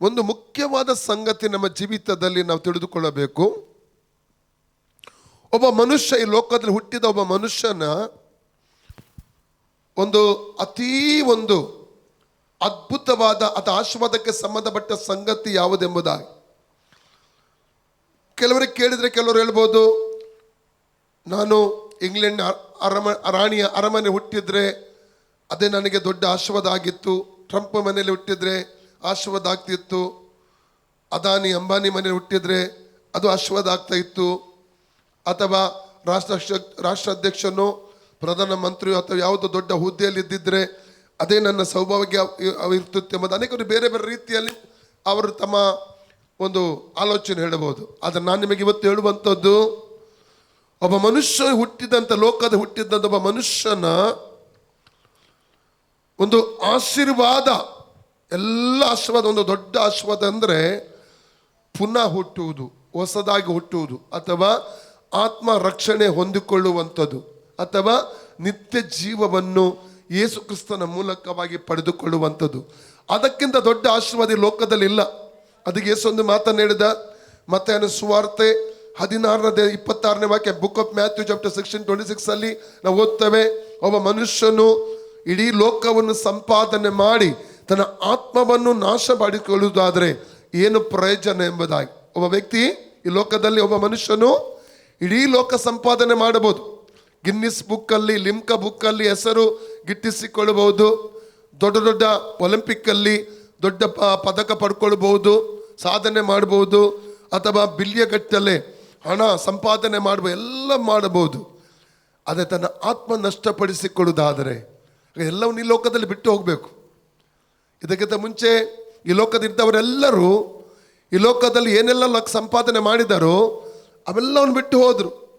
ಒಂದು ಮುಖ್ಯವಾದ ಸಂಗತಿ ನಮ್ಮ ಜೀವಿತದಲ್ಲಿ ನಾವು ತಿಳಿದುಕೊಳ್ಳಬೇಕು. ಒಬ್ಬ ಮನುಷ್ಯ, ಈ ಲೋಕದಲ್ಲಿ ಹುಟ್ಟಿದ ಒಬ್ಬ ಮನುಷ್ಯನ ಒಂದು ಅದ್ಭುತವಾದ ಅಥವಾ ಆಶೀರ್ವಾದಕ್ಕೆ ಸಂಬಂಧಪಟ್ಟ ಸಂಗತಿ ಯಾವುದೆಂಬುದಾಗಿ ಕೆಲವರಿಗೆ ಕೇಳಿದರೆ ಕೆಲವರು ಹೇಳ್ಬೋದು, ನಾನು ಇಂಗ್ಲೆಂಡ್ ರಾಣಿಯ ಅರಮನೆ ಹುಟ್ಟಿದ್ರೆ ಅದೇ ನನಗೆ ದೊಡ್ಡ ಆಶೀರ್ವಾದ ಆಗಿತ್ತು, ಟ್ರಂಪ್ ಮನೆಯಲ್ಲಿ ಹುಟ್ಟಿದ್ರೆ ಆಶೀರ್ವಾದ ಆಗ್ತಿತ್ತು, ಅದಾನಿ ಅಂಬಾನಿ ಮನೆಯಲ್ಲಿ ಹುಟ್ಟಿದ್ರೆ ಅದು ಆಶೀರ್ವಾದ ಆಗ್ತಾ ಇತ್ತು, ಅಥವಾ ರಾಷ್ಟ್ರಾಧ್ಯಕ್ಷನೋ ಪ್ರಧಾನಮಂತ್ರಿಯೋ ಅಥವಾ ಯಾವುದೋ ದೊಡ್ಡ ಹುದ್ದೆಯಲ್ಲಿ ಇದ್ದಿದ್ರೆ ಅದೇ ನನ್ನ ಸೌಭಾಗ್ಯ ಇರ್ತಿತ್ತು ಎಂಬುದು ಅನೇಕರು ಬೇರೆ ಬೇರೆ ರೀತಿಯಲ್ಲಿ ಅವರು ತಮ್ಮ ಒಂದು ಆಲೋಚನೆ ಹೇಳಬಹುದು. ಆದರೆ ನಾನು ನಿಮಗೆ ಇವತ್ತು ಹೇಳುವಂಥದ್ದು, ಒಬ್ಬ ಮನುಷ್ಯ ಹುಟ್ಟಿದಂಥ ಲೋಕದ ಹುಟ್ಟಿದಂಥ ಒಬ್ಬ ಮನುಷ್ಯನ ಒಂದು ಆಶೀರ್ವಾದ, ಎಲ್ಲ ಆಶೀರ್ವಾದ, ಒಂದು ದೊಡ್ಡ ಆಶೀರ್ವಾದ ಅಂದರೆ ಪುನಃ ಹುಟ್ಟುವುದು, ಹೊಸದಾಗಿ ಹುಟ್ಟುವುದು, ಅಥವಾ ಆತ್ಮ ರಕ್ಷಣೆ ಹೊಂದಿಕೊಳ್ಳುವಂಥದ್ದು, ಅಥವಾ ನಿತ್ಯ ಜೀವವನ್ನು ಯೇಸು ಕ್ರಿಸ್ತನ ಮೂಲಕವಾಗಿ ಪಡೆದುಕೊಳ್ಳುವಂಥದ್ದು. ಅದಕ್ಕಿಂತ ದೊಡ್ಡ ಆಶೀರ್ವಾದ ಈ ಲೋಕದಲ್ಲಿ ಇಲ್ಲ. ಅದಕ್ಕೆ ಯೇಸು ಒಂದು ಮಾತನ್ನು ಹೇಳಿದ, ಮತ್ತಾಯನ ಸುವಾರ್ತೆ 16:26 ವಾಕ್ಯ, ಬುಕ್ ಆಫ್ ಮ್ಯಾಥ್ಯೂ ಚಾಪ್ಟರ್ 16:26 ಅಲ್ಲಿ ನಾವು ಓದ್ತೇವೆ, ಒಬ್ಬ ಮನುಷ್ಯನು ಇಡೀ ಲೋಕವನ್ನು ಸಂಪಾದನೆ ಮಾಡಿ ತನ್ನ ಆತ್ಮವನ್ನು ನಾಶ ಮಾಡಿಕೊಳ್ಳುವುದಾದರೆ ಏನು ಪ್ರಯೋಜನ ಎಂಬುದಾಗಿ. ಒಬ್ಬ ವ್ಯಕ್ತಿ ಈ ಲೋಕದಲ್ಲಿ, ಒಬ್ಬ ಮನುಷ್ಯನು ಇಡೀ ಲೋಕ ಸಂಪಾದನೆ ಮಾಡಬಹುದು, ಗಿನ್ನಿಸ್ ಬುಕ್ಕಲ್ಲಿ, ಲಿಮ್ಕಾ ಬುಕ್ಕಲ್ಲಿ ಹೆಸರು ಗಿಟ್ಟಿಸಿಕೊಳ್ಳಬಹುದು, ದೊಡ್ಡ ದೊಡ್ಡ ಒಲಿಂಪಿಕ್ಕಲ್ಲಿ ದೊಡ್ಡ ಪದಕ ಪಡ್ಕೊಳ್ಬಹುದು, ಸಾಧನೆ ಮಾಡಬಹುದು, ಅಥವಾ ಬಿಲಿಯಗಟ್ಟಲೆ ಹಣ ಸಂಪಾದನೆ ಮಾಡಬಹುದು, ಎಲ್ಲ ಮಾಡಬಹುದು. ಅದೇ ತನ್ನ ಆತ್ಮ ನಷ್ಟಪಡಿಸಿಕೊಳ್ಳುವುದಾದರೆ ಎಲ್ಲವನ್ನ ಈ ಲೋಕದಲ್ಲಿ ಬಿಟ್ಟು ಹೋಗಬೇಕು. ಇದಕ್ಕಿಂತ ಮುಂಚೆ ಈ ಲೋಕದಿದ್ದವರೆಲ್ಲರೂ ಈ ಲೋಕದಲ್ಲಿ ಏನೆಲ್ಲ ಸಂಪಾದನೆ ಮಾಡಿದಾರೋ ಅವೆಲ್ಲವನ್ನು ಬಿಟ್ಟು ಹೋದರು.